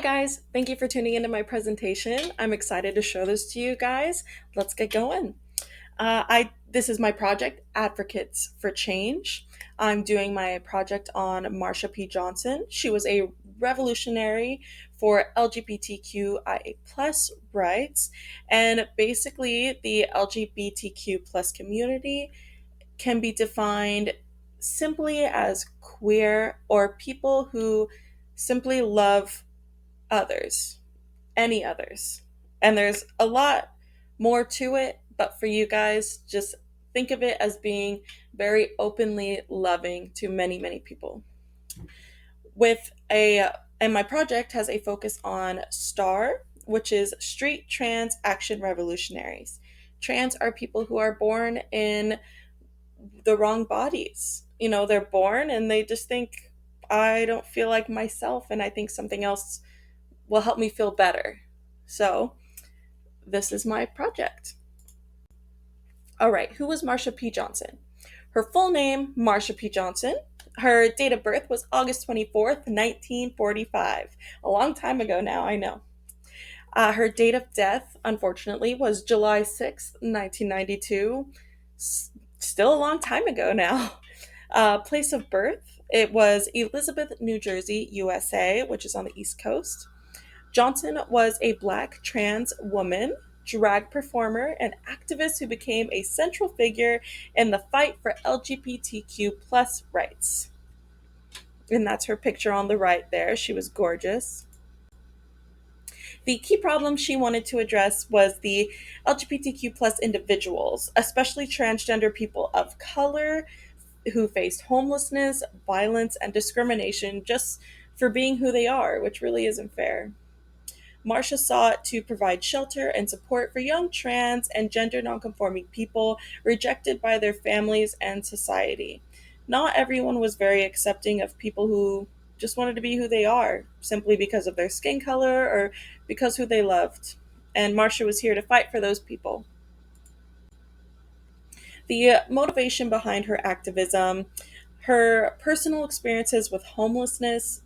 guys, thank you for tuning into my presentation. I'm excited to show this to you guys. Let's get going. This is my project, Advocates for Change. I'm doing my project on Marsha P. Johnson. She was a revolutionary for LGBTQIA plus rights, and basically the LGBTQ plus community can be defined simply as queer or people who simply love others, any others. And there's a lot more to it, but for you guys, just think of it as being very openly loving to many, many people. With a and my project has a focus on STAR, which is Street Trans Action Revolutionaries. Trans are people who are born in the wrong bodies. They're born and they just think, I don't feel like myself, and I think something else will help me feel better. So, this is my project. All right, who was Marsha P. Johnson? Her full name, Marsha P. Johnson. Her date of birth was August 24th, 1945. A long time ago now, I know. Her date of death, unfortunately, was July 6th, 1992. Still a long time ago now. Place of birth, it was Elizabeth, New Jersey, USA, which is on the East Coast. Johnson was a Black trans woman, drag performer, and activist who became a central figure in the fight for LGBTQ plus rights. And that's her picture on the right there. She was gorgeous. The key problem she wanted to address was the LGBTQ plus individuals, especially transgender people of color who faced homelessness, violence, and discrimination just for being who they are, which really isn't fair. Marsha sought to provide shelter and support for young trans and gender nonconforming people rejected by their families and society. Not everyone was very accepting of people who just wanted to be who they are, simply because of their skin color or because who they loved. And Marsha was here to fight for those people. The motivation behind her activism, her personal experiences with homelessness,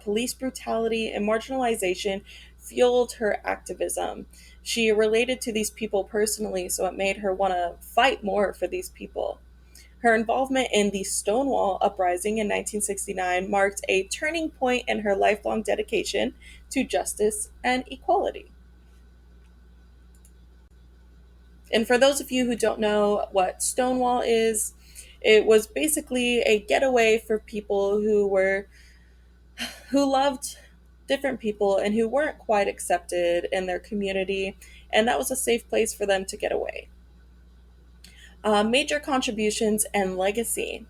police brutality, and marginalization fueled her activism. She related to these people personally, so it made her want to fight more for these people. Her involvement in the Stonewall Uprising in 1969 marked a turning point in her lifelong dedication to justice and equality. And for those of you who don't know what Stonewall is, it was basically a getaway for people who loved different people and who weren't quite accepted in their community, and that was a safe place for them to get away. Major contributions and legacy.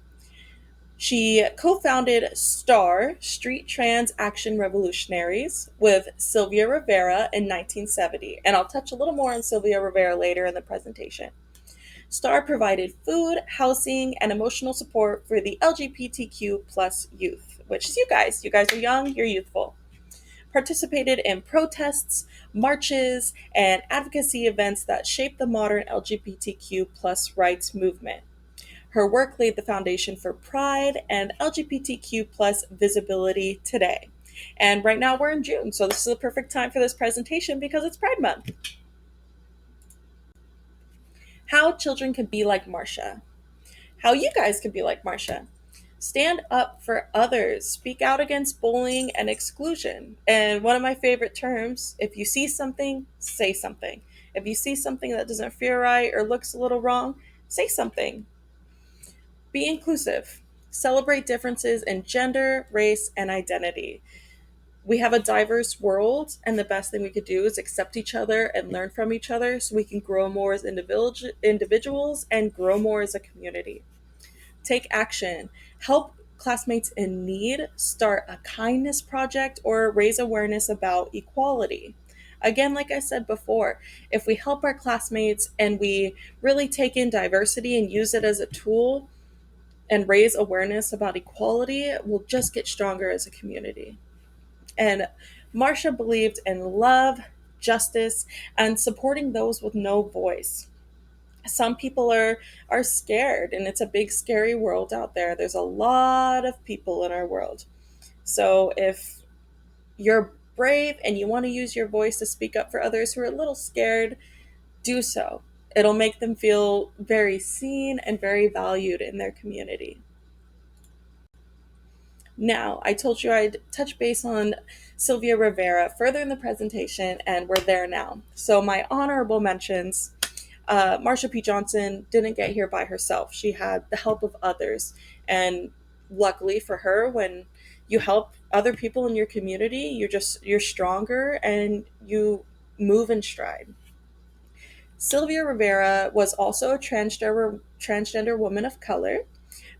She co-founded STAR, Street Trans Action Revolutionaries, with Sylvia Rivera in 1970, and I'll touch a little more on Sylvia Rivera later in the presentation. STAR provided food, housing, and emotional support for the LGBTQ plus youth, which is you guys. You guys are young, you're youthful. Participated in protests, marches, and advocacy events that shaped the modern LGBTQ plus rights movement. Her work laid the foundation for pride and LGBTQ plus visibility today. And right now we're in June, so this is the perfect time for this presentation because it's Pride Month. How children can be like Marsha. How you guys can be like Marsha. Stand up for others. Speak out against bullying and exclusion. And one of my favorite terms, if you see something, say something. If you see something that doesn't feel right or looks a little wrong, say something. Be inclusive. Celebrate differences in gender, race, and identity. We have a diverse world, and the best thing we could do is accept each other and learn from each other so we can grow more as individuals and grow more as a community. Take action. Help classmates in need, start a kindness project, or raise awareness about equality. Again, like I said before, if we help our classmates and we really take in diversity and use it as a tool and raise awareness about equality, we'll just get stronger as a community. And Marsha believed in love, justice, and supporting those with no voice. Some people are scared, and it's a big scary world out there. There's a lot of people in our world. So if you're brave and you want to use your voice to speak up for others who are a little scared, do so. It'll make them feel very seen and very valued in their community. Now, I told you I'd touch base on Sylvia Rivera further in the presentation, and we're there now. So, my honorable mentions, Marsha P. Johnson didn't get here by herself. She had the help of others. And luckily for her, when you help other people in your community, you're stronger and you move in stride. Sylvia Rivera was also a transgender woman of color.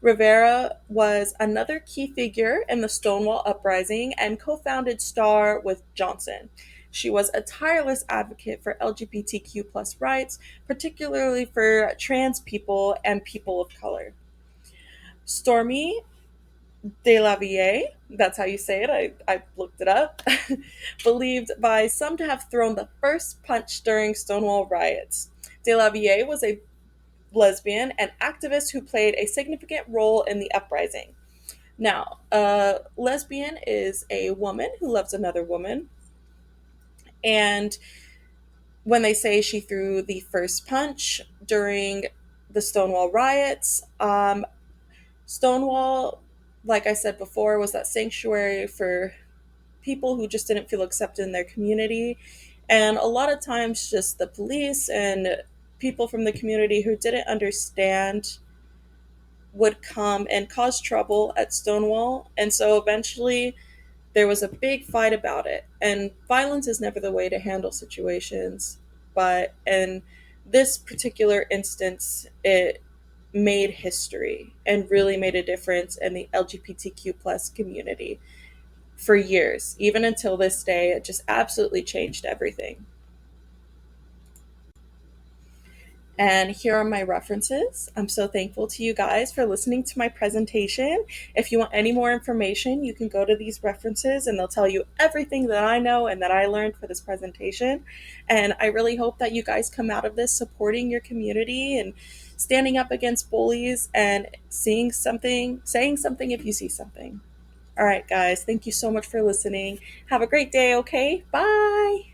Rivera was another key figure in the Stonewall Uprising and co founded STAR with Johnson. She was a tireless advocate for LGBTQ plus rights, particularly for trans people and people of color. Stormy De La Vie, that's how you say it, I looked it up, believed by some to have thrown the first punch during Stonewall riots. De La Vie was a lesbian and activist who played a significant role in the uprising. Now, a lesbian is a woman who loves another woman. And when they say she threw the first punch during the Stonewall riots, Stonewall, like I said before, was that sanctuary for people who just didn't feel accepted in their community. And a lot of times, just the police and people from the community who didn't understand would come and cause trouble at Stonewall. And so eventually there was a big fight about it. And violence is never the way to handle situations. But in this particular instance, it made history and really made a difference in the LGBTQ plus community for years. Even until this day, it just absolutely changed everything. And here are my references. I'm so thankful to you guys for listening to my presentation. If you want any more information, you can go to these references and they'll tell you everything that I know and that I learned for this presentation. And I really hope that you guys come out of this supporting your community and standing up against bullies and seeing something, saying something if you see something. All right, guys, thank you so much for listening. Have a great day, okay? Bye.